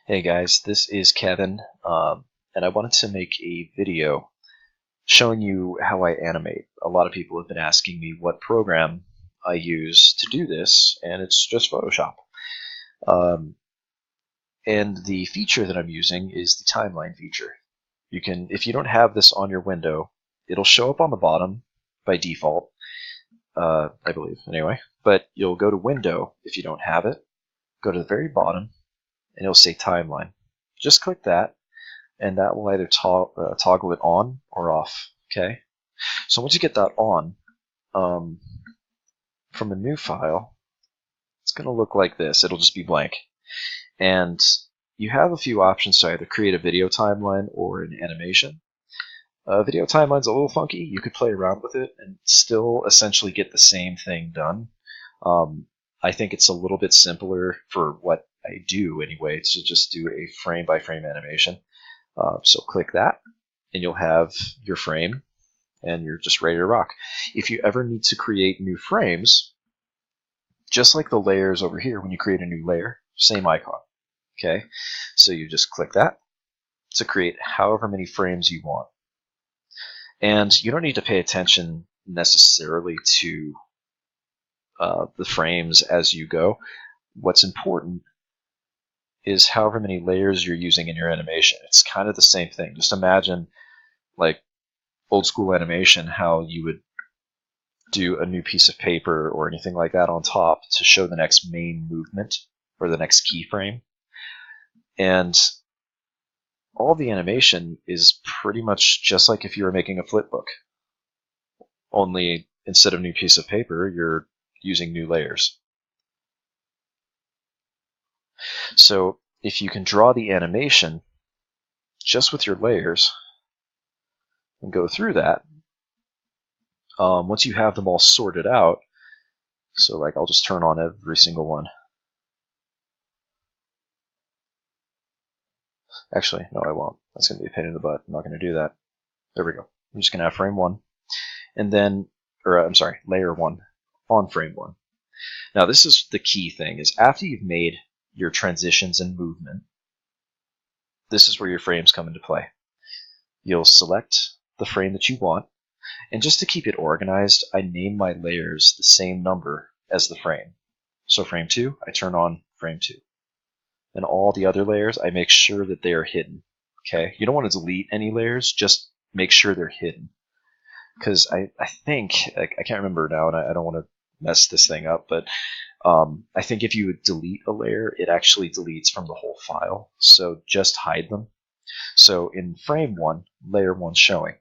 Hey guys, this is Kevin, and I wanted to make a video showing you how I animate. A lot of people have been asking me what program I use to do this, and it's just Photoshop. Um, and the feature that I'm using is the timeline feature. If you don't have this on your window, it'll show up on the bottom by default, I believe, anyway. But you'll go to Window if you don't have it, go to the very bottom, and it'll say Timeline. Just click that, and that will either toggle it on or off. Okay. So once you get that on, from a new file, it's going to look like this. It'll just be blank, and you have a few options to either create a video timeline or an animation. Video timeline's a little funky. You could play around with it and still essentially get the same thing done. I think it's a little bit simpler for what I do anyway, to just do a frame-by-frame animation. So click that, and you'll have your frame, and you're just ready to rock. If you ever need to create new frames, just like the layers over here, when you create a new layer, same icon. Okay, so you just click that to create however many frames you want. And you don't need to pay attention necessarily to the frames as you go. What's important is however many layers you're using in your animation. It's kind of the same thing. Just imagine, like old school animation, how you would do a new piece of paper or anything like that on top to show the next main movement or the next keyframe. And all the animation is pretty much just like if you were making a flip book. Only instead of new piece of paper, you're using new layers. So if you can draw the animation just with your layers and go through that, once you have them all sorted out, so like I'll just turn on every single one. Actually, no, I won't. That's going to be a pain in the butt. I'm not going to do that. There we go. I'm just going to have frame 1, and then, I'm sorry, layer 1 on frame 1. Now this is the key thing, is after you've made your transitions and movement, this is where your frames come into play. You'll select the frame that you want, and just to keep it organized, I name my layers the same number as the frame. So frame 2, I turn on frame 2. And all the other layers, I make sure that they are hidden. Okay, you don't want to delete any layers, just make sure they're hidden. Because I think, I can't remember now, and I don't want to mess this thing up, but I think if you would delete a layer, it actually deletes from the whole file. So just hide them. So in frame 1, layer 1's showing.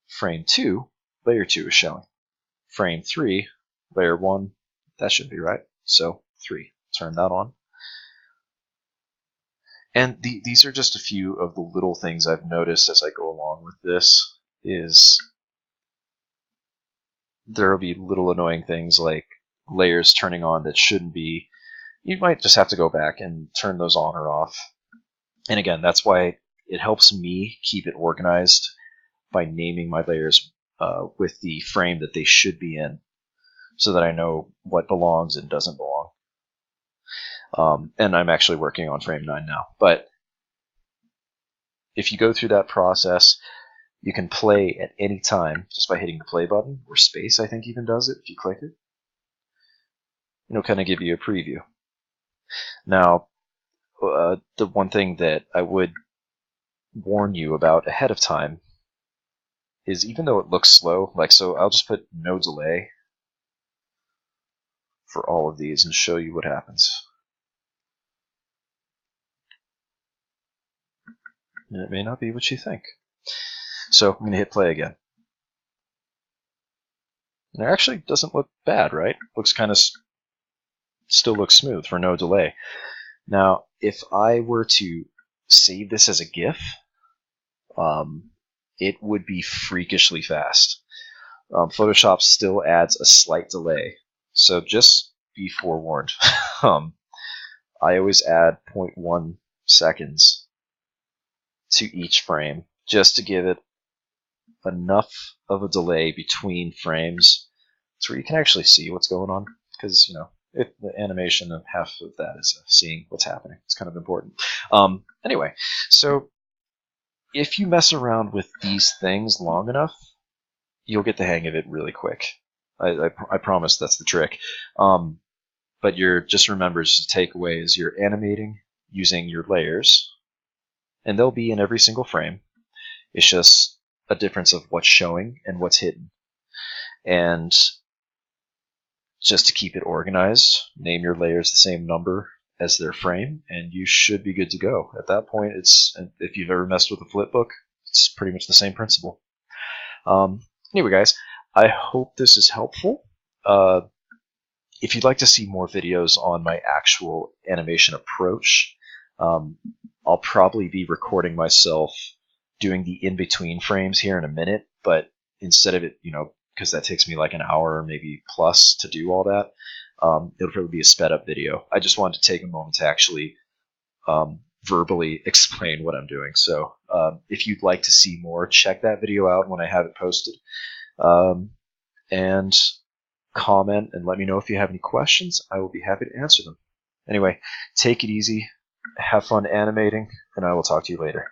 Frame 2, layer 2 is showing. Frame 3, layer 1, that should be right. So 3, turn that on. And these are just a few of the little things I've noticed as I go along with this. Is there will be little annoying things like layers turning on that shouldn't be. You might just have to go back and turn those on or off. And again, that's why it helps me keep it organized by naming my layers with the frame that they should be in, so that I know what belongs and doesn't belong. And I'm actually working on frame 9 now. But if you go through that process, you can play at any time just by hitting the play button, or space, I think even does it if you click it. It'll kind of give you a preview. Now, the one thing that I would warn you about ahead of time is, even though it looks slow, like so, I'll just put no delay for all of these and show you what happens. And it may not be what you think. So I'm going to hit play again. And it actually doesn't look bad, right? Looks kind of, still looks smooth for no delay. Now, if I were to save this as a GIF, it would be freakishly fast. Photoshop still adds a slight delay, so just be forewarned. I always add 0.1 seconds to each frame, just to give it enough of a delay between frames to where you can actually see what's going on. Because, The animation of half of that is seeing what's happening. It's kind of important. Anyway, so if you mess around with these things long enough, you'll get the hang of it really quick. I promise that's the trick. But just remember, just the takeaway is you're animating using your layers, and they'll be in every single frame. It's just a difference of what's showing and what's hidden. And just to keep it organized, name your layers the same number as their frame, and you should be good to go. At that point, if you've ever messed with a flipbook, it's pretty much the same principle. Anyway, guys, I hope this is helpful. If you'd like to see more videos on my actual animation approach, I'll probably be recording myself doing the in-between frames here in a minute, but instead of it, because that takes me like an hour, maybe plus, to do all that, it'll probably be a sped up video. I just wanted to take a moment to actually verbally explain what I'm doing. So if you'd like to see more, check that video out when I have it posted. And comment and let me know if you have any questions. I will be happy to answer them. Anyway, take it easy, have fun animating, and I will talk to you later.